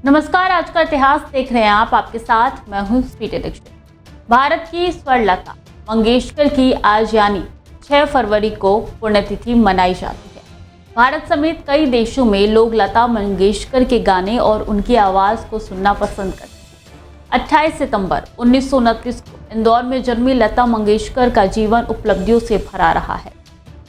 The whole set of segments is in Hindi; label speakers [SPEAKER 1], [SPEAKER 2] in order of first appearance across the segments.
[SPEAKER 1] नमस्कार, आज का इतिहास देख रहे हैं आप। आपके साथ मैं हूं स्पीड दीक्षित। भारत की स्वर लता मंगेशकर की आज यानी 6 फरवरी को पुण्यतिथि मनाई जाती है। भारत समेत कई देशों में लोग लता मंगेशकर के गाने और उनकी आवाज़ को सुनना पसंद करते हैं। 28 सितंबर 1929 को इंदौर में जन्मी लता मंगेशकर का जीवन उपलब्धियों से भरा रहा है।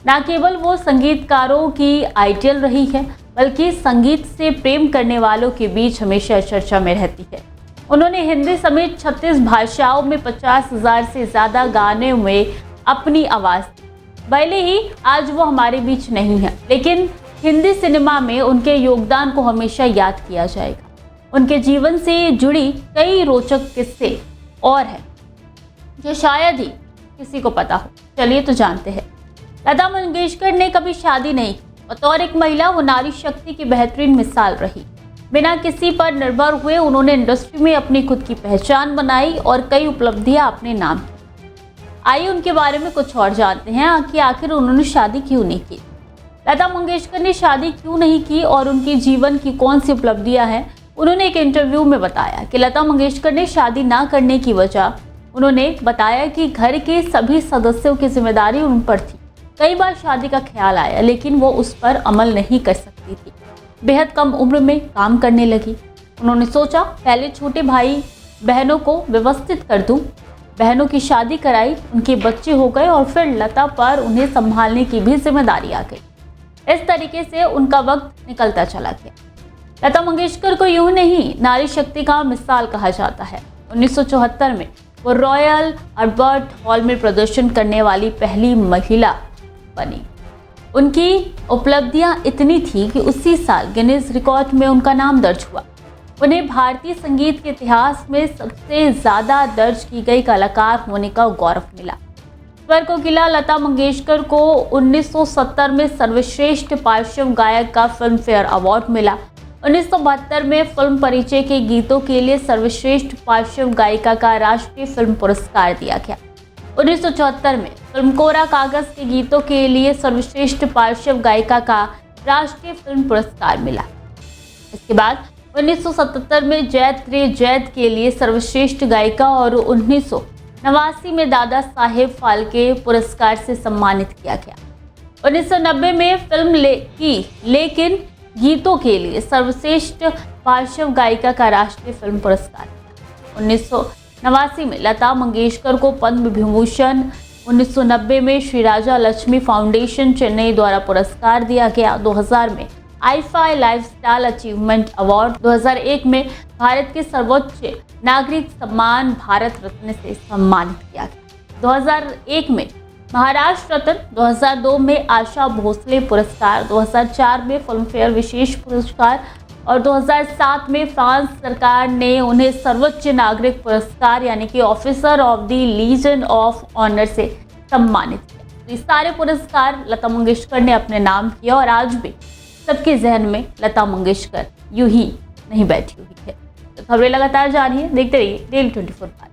[SPEAKER 1] न केवल वो संगीतकारों की आइडियल रही है, बल्कि संगीत से प्रेम करने वालों के बीच हमेशा चर्चा में रहती है। उन्होंने हिंदी समेत 36 भाषाओं में 50,000 से ज़्यादा गानों में अपनी आवाज़ दी। भले ही आज वो हमारे बीच नहीं है, लेकिन हिंदी सिनेमा में उनके योगदान को हमेशा याद किया जाएगा। उनके जीवन से जुड़ी कई रोचक किस्से और हैं जो शायद ही किसी को पता हो। चलिए तो जानते हैं। लता मंगेशकर ने कभी शादी नहीं की। बतौर एक महिला वो नारी शक्ति की बेहतरीन मिसाल रही। बिना किसी पर निर्भर हुए उन्होंने इंडस्ट्री में अपनी खुद की पहचान बनाई और कई उपलब्धियां अपने नाम की। आइए उनके बारे में कुछ और जानते हैं कि आखिर उन्होंने शादी क्यों नहीं की। लता मंगेशकर ने शादी क्यों नहीं की और उनके जीवन की कौन सी उपलब्धियां हैं। उन्होंने एक इंटरव्यू में बताया कि लता मंगेशकर ने शादी ना करने की वजह उन्होंने बताया कि घर के सभी सदस्यों की जिम्मेदारी उन पर थी। कई बार शादी का ख्याल आया, लेकिन वो उस पर अमल नहीं कर सकती थी। बेहद कम उम्र में काम करने लगी। उन्होंने सोचा पहले छोटे भाई बहनों को व्यवस्थित कर दूं। बहनों की शादी कराई, उनके बच्चे हो गए और फिर लता पर उन्हें संभालने की भी जिम्मेदारी आ गई। इस तरीके से उनका वक्त निकलता चला गया। लता मंगेशकर को यूं नहीं, नारी शक्ति का मिसाल कहा जाता है। 1974 में वो रॉयल अल्बर्ट हॉल में प्रदर्शन करने वाली पहली महिला बनी। उनकी उपलब्धियां इतनी थी कि उसी साल गिनीज रिकॉर्ड में उनका नाम दर्ज हुआ। उन्हें भारतीय संगीत के इतिहास में सबसे ज़्यादा दर्ज की गई कलाकार होने का गौरव मिला। स्वर कोकिला लता मंगेशकर को 1970 में सर्वश्रेष्ठ पार्श्व गायक का फिल्म फेयर अवार्ड मिला। 1972 में फिल्म परिचय के गीतों के लिए सर्वश्रेष्ठ पार्श्व गायिका का राष्ट्रीय फिल्म पुरस्कार दिया गया। 1974 में फिल्म कोरा कागज के गीतों के लिए सर्वश्रेष्ठ पार्श्व गायिका का राष्ट्रीय फिल्म पुरस्कार मिला। इसके बाद 1977 में जैत रे जैत के लिए सर्वश्रेष्ठ गायिका और 1989 में दादा साहेब फाल्के पुरस्कार से सम्मानित किया गया। 1990 में फिल्म लेकिन गीतों के लिए सर्वश्रेष्ठ पार्श्व गायिका का राष्ट्रीय फिल्म पुरस्कार मिला। 1989 में लता मंगेशकर को पद्म विभूषण, 1990 में श्री राजा लक्ष्मी फाउंडेशन चेन्नई द्वारा पुरस्कार दिया गया। 2000 में आईफाई लाइफस्टाइल अचीवमेंट अवार्ड, 2001 में भारत के सर्वोच्च नागरिक सम्मान भारत रत्न से सम्मानित किया गया। 2001 में महाराष्ट्र रत्न, 2002 में आशा भोसले पुरस्कार, 2004 में फिल्म फेयर विशेष पुरस्कार और 2007 में फ्रांस सरकार ने उन्हें सर्वोच्च नागरिक पुरस्कार यानी कि Officer of the Legion of Honour से सम्मानित किया। ये सारे पुरस्कार लता मंगेशकर ने अपने नाम किया और आज भी सबके जहन में लता मंगेशकर यूं ही नहीं बैठी हुई है। तो खबरें लगातार जानिए, देखते रहिए डेली 24।